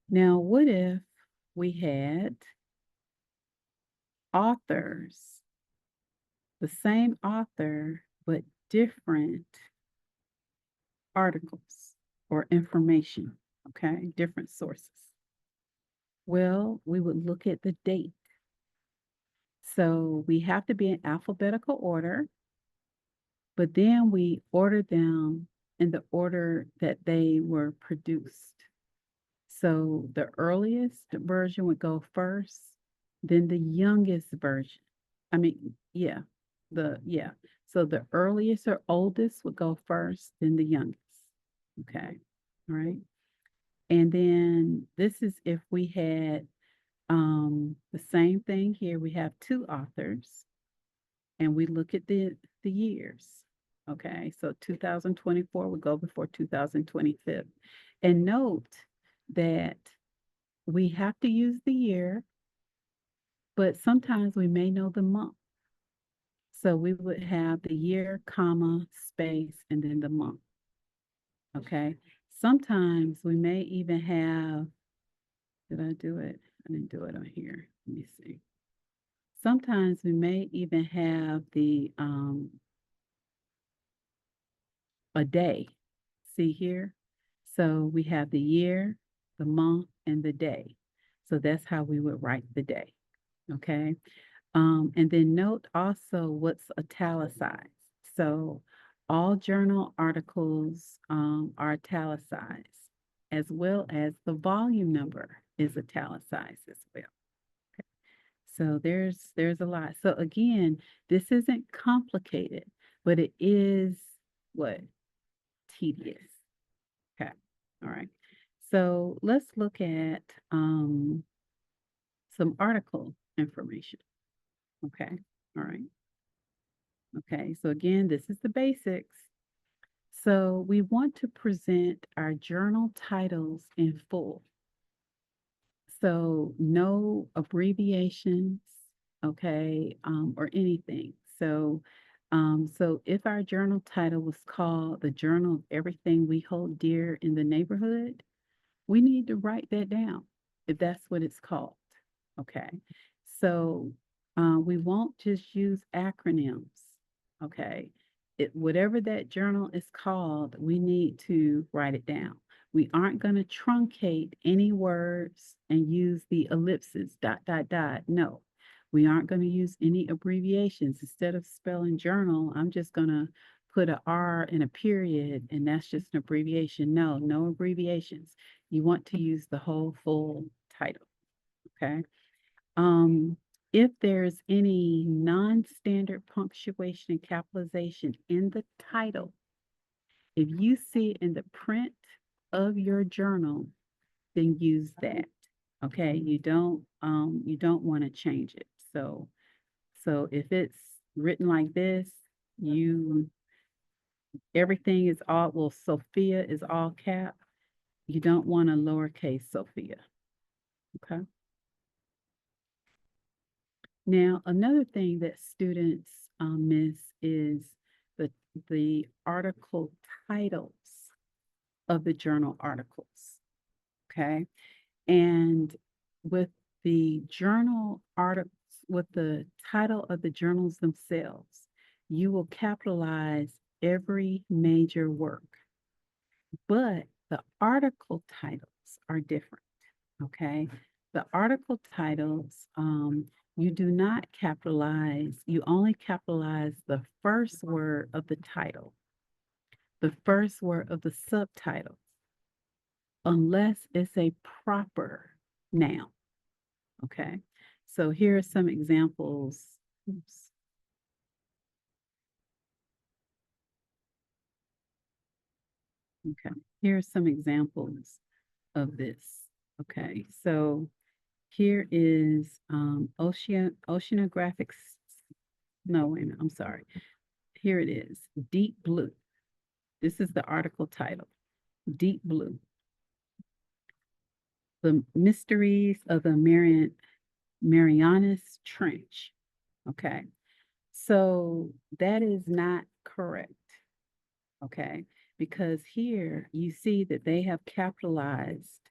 Now, what if we had authors, the same author, but different articles or information, okay, different sources? Well, we would look at the date. So we have to be in alphabetical order, but then we order them in the order that they were produced. So the earliest version would go first, then the youngest version. I mean, yeah, yeah. So the earliest or oldest would go first, then the youngest. Okay. All right. And then this is if we had the same thing here. We have two authors and we look at the years. Okay. So 2024 would go before 2025. And note that we have to use the year, but sometimes we may know the month. So we would have the year, comma, space, and then the month. Okay. Sometimes we may even have, did I do it? I didn't do it on here. Let me see. Sometimes we may even have the a day. See here? So we have the year, the month, and the day. So that's how we would write the day. Okay. And then note also what's italicized. So all journal articles are italicized, as well as the volume number is italicized as well. So there's a lot. So again, this isn't complicated, but it is what? Tedious. Okay. All right. So let's look at some article information. Okay. All right. Okay. So again, this is the basics. So we want to present our journal titles in full. So no abbreviations, okay, or anything. So if our journal title was called The Journal of Everything We Hold Dear in the Neighborhood, we need to write that down if that's what it's called. Okay. So we won't just use acronyms. Okay. Whatever that journal is called, we need to write it down. We aren't going to truncate any words and use the ellipses, dot, dot, dot. No, we aren't going to use any abbreviations. Instead of spelling journal, I'm just going to put a R and a period, and that's just an abbreviation. No, no abbreviations. You want to use the whole full title. Okay. If there's any non-standard punctuation and capitalization in the title, if you see it in the print of your journal, then use that. Okay. You don't want to change it. So if it's written like this, you everything is all, well, Sophia is all cap. You don't want a lowercase Sophia. Okay. Now, another thing that students miss is the the article titles of the journal articles. Okay. And with the journal articles, with the title of the journals themselves, you will capitalize every major work, but the article titles are different. Okay. The article titles, you do not capitalize, you only capitalize the first word of the title, the first word of the subtitle, unless it's a proper noun. Okay. So here are some examples. Oops. Okay. Here are some examples of this. Okay. So here is oceanographic. No, wait a minute. I'm sorry. Here it is. Deep blue. This is the article title. Deep blue. The mysteries of the Marianas Trench. Okay. So that is not correct. Okay. Because here you see that they have capitalized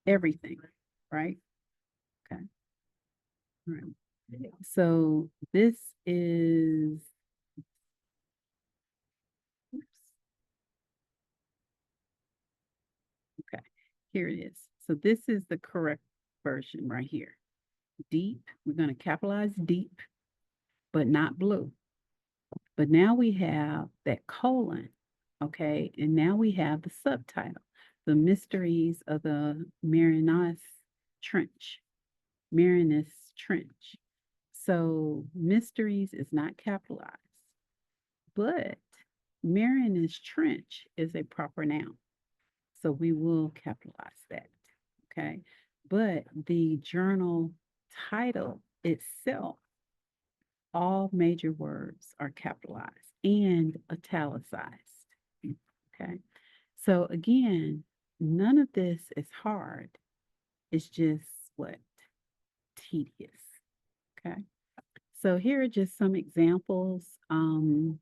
everything, right? Okay. All right. So this is, oops, okay, here it is. So this is the correct version right here. Deep, we're going to capitalize deep, but not blue. But now we have that colon, okay? And now we have the subtitle, The Mysteries of the Marianas Trench. Marianas Trench. So mysteries is not capitalized, but Marianas Trench is a proper noun. So we will capitalize that, okay? But the journal title itself, all major words are capitalized and italicized, okay? So again, none of this is hard. It's just what? Tedious, okay? So here are just some examples of,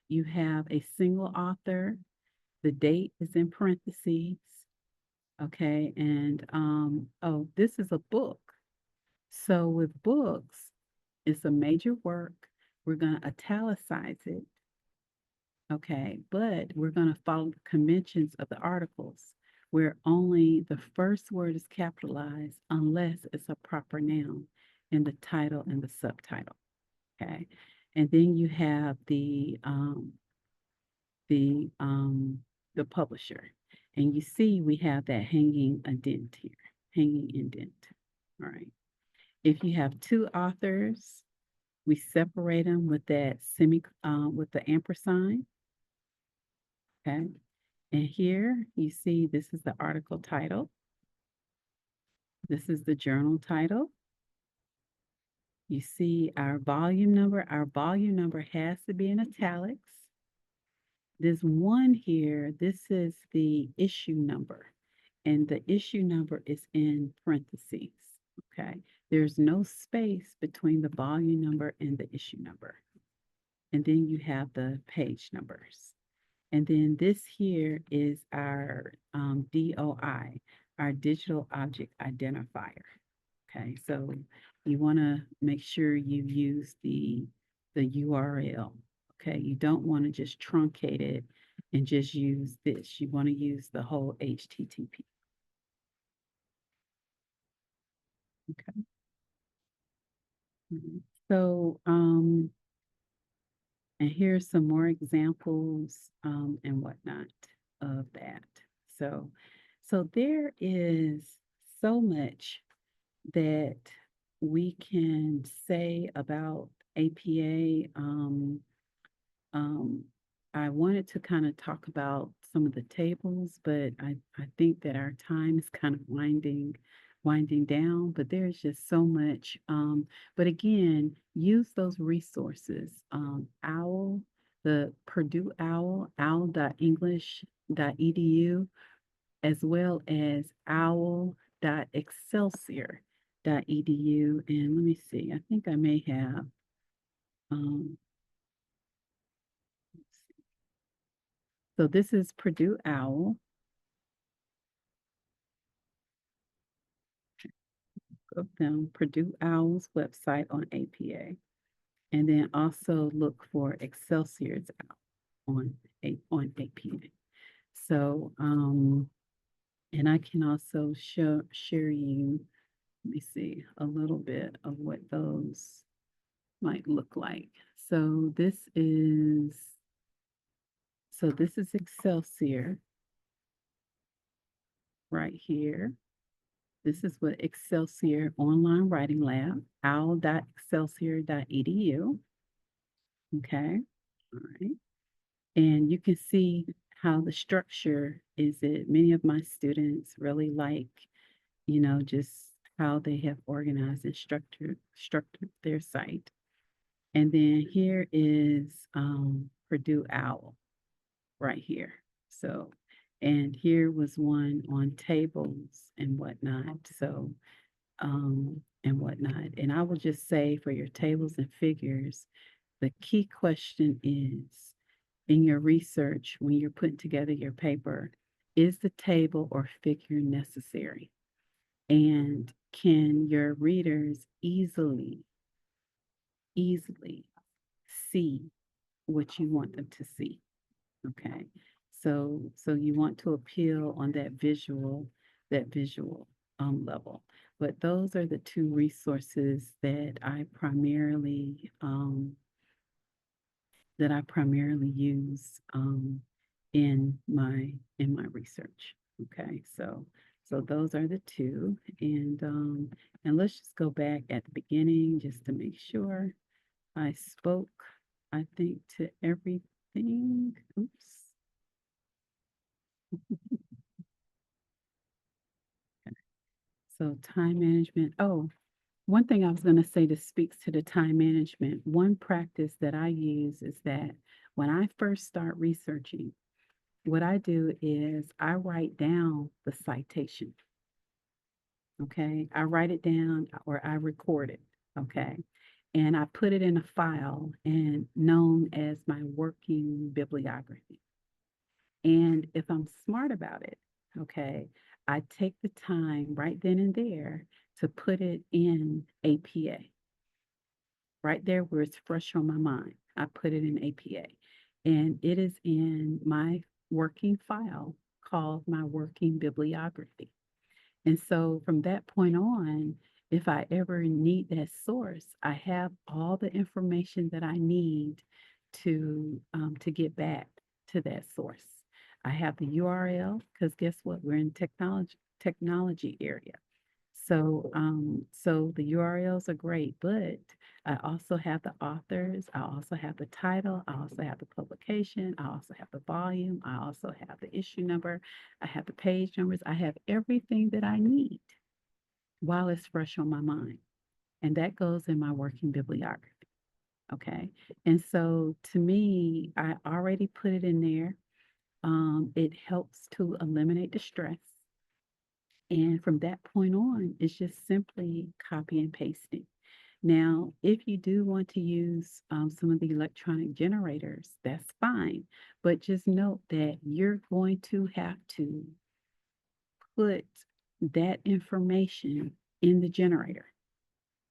you have a single author, the date is in parentheses, okay, and oh, this is a book. So with books, it's a major work. We're going to italicize it, Okay, but we're going to follow the conventions of the articles where only the first word is capitalized unless it's a proper noun in the title and the subtitle. Okay, and then you have the the publisher, and you see we have that hanging indent here, hanging indent. All right. If you have two authors, we separate them with that with the ampersand. Okay. And here you see this is the article title. This is the journal title. You see our volume number. Our volume number has to be in italics. This one here, this is the issue number, and the issue number is in parentheses. Okay. There's no space between the volume number and the issue number. And then you have the page numbers. And then this here is our DOI, our digital object identifier. Okay, so you want to make sure you use the URL. Okay, you don't want to just truncate it and just use this. You want to use the whole HTTP. Okay. Mhm. So, and here's some more examples and whatnot of that. So, so there is so much that we can say about APA. Um, I wanted to kind of talk about some of the tables, but I think that our time is kind of winding down, but there's just so much. But again, use those resources. OWL, the Purdue OWL, owl.english.edu, as well as owl.excelsior.edu. And let me see, I think I may have, um, so this is Purdue OWL. Go down Purdue OWL's website on APA. And then also look for Excelsior's on APA. So, and I can also share you, let me see, a little bit of what those might look like. So this is Excelsior right here. This is what Excelsior Online Writing Lab, owl.excelsior.edu. Okay. All right. And you can see how the structure is it. Many of my students really like, just how they have organized and structured their site. And then here is Purdue OWL right here. So, and here was one on tables and whatnot. So, and whatnot. And I will just say for your tables and figures, the key question is in your research when you're putting together your paper, is the table or figure necessary? And can your readers easily see what you want them to see? Okay. So you want to appeal on that visual level. But those are the two resources that I primarily use in my research. Okay, so those are the two, and let's just go back at the beginning just to make sure I spoke. I think to everything. Oops. So time management. Oh, one thing I was going to say that speaks to the time management. One practice that I use is that when I first start researching, what I do is I write down the citation. Okay. I write it down or I record it. Okay. And I put it in a file and known as my working bibliography. And if I'm smart about it, okay, I take the time right then and there to put it in APA, right there where it's fresh on my mind. I put it in APA. and it is in my working file called my working bibliography. And so from that point on, if I ever need that source, I have all the information that I need to get back to that source. I have the URL because guess what? We're in technology area. So the URLs are great, but I also have the authors, I also have the title, I also have the publication, I also have the volume, I also have the issue number, I have the page numbers, I have everything that I need while it's fresh on my mind. And that goes in my working bibliography. Okay. And so to me, I already put it in there. It helps to eliminate the stress. And from that point on, it's just simply copy and pasting. Now, if you do want to use some of the electronic generators, that's fine. But just note that you're going to have to put that information in the generator.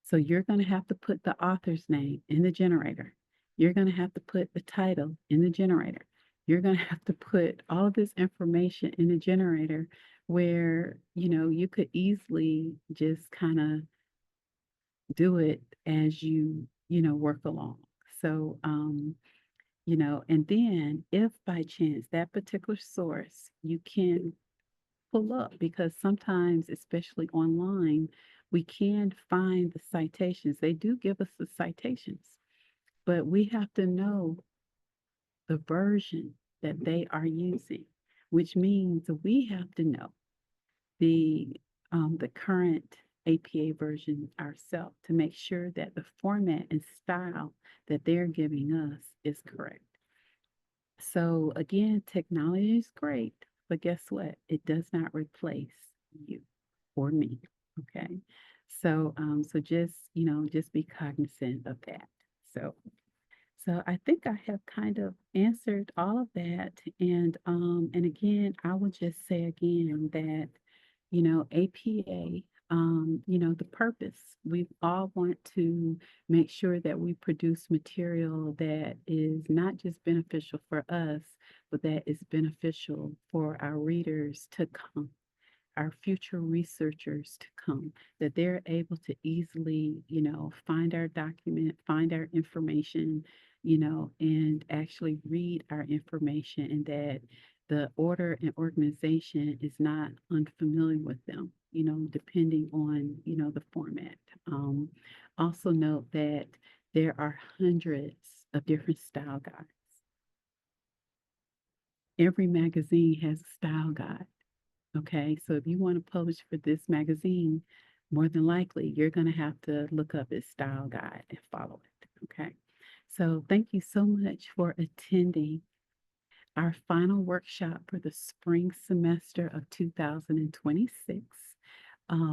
So you're going to have to put the author's name in the generator. You're going to have to put the title in the generator. You're going to have to put all of this information in the generator where, you could easily just kind of do it as you work along. So, and then if by chance that particular source you can pull up, because sometimes, especially online, we can find the citations. They do give us the citations, but we have to know the version that they are using, which means we have to know the the current APA version ourselves to make sure that the format and style that they're giving us is correct. So again, technology is great, but guess what? It does not replace you or me. Okay. So just be cognizant of that. So so I think I have kind of answered all of that. And again, I will just say again that, APA, the purpose, we all want to make sure that we produce material that is not just beneficial for us, but that is beneficial for our readers to come, our future researchers to come, that they're able to easily, find our document, find our information, and actually read our information, and that the order and organization is not unfamiliar with them, depending on, the format. Also note that there are hundreds of different style guides. Every magazine has a style guide. Okay, so if you want to publish for this magazine, more than likely you're going to have to look up its style guide and follow it. Okay, so thank you so much for attending our final workshop for the spring semester of 2026.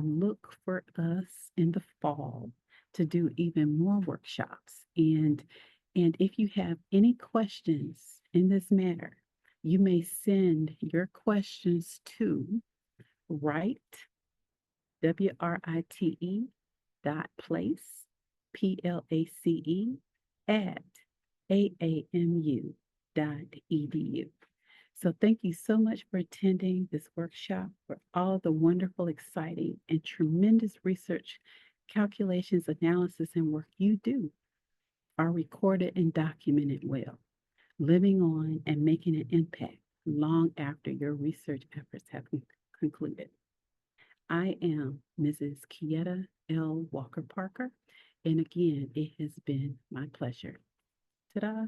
Look for us in the fall to do even more workshops. And if you have any questions in this matter, you may send your questions to write, WRITE dot place, PLACE at AAMU edu. So thank you so much for attending this workshop, for all the wonderful, exciting, and tremendous research, calculations, analysis, and work you do are recorded and documented well, living on and making an impact long after your research efforts have concluded. I am Mrs. Kietta L. Walker Parker, and again, it has been my pleasure. Ta-da!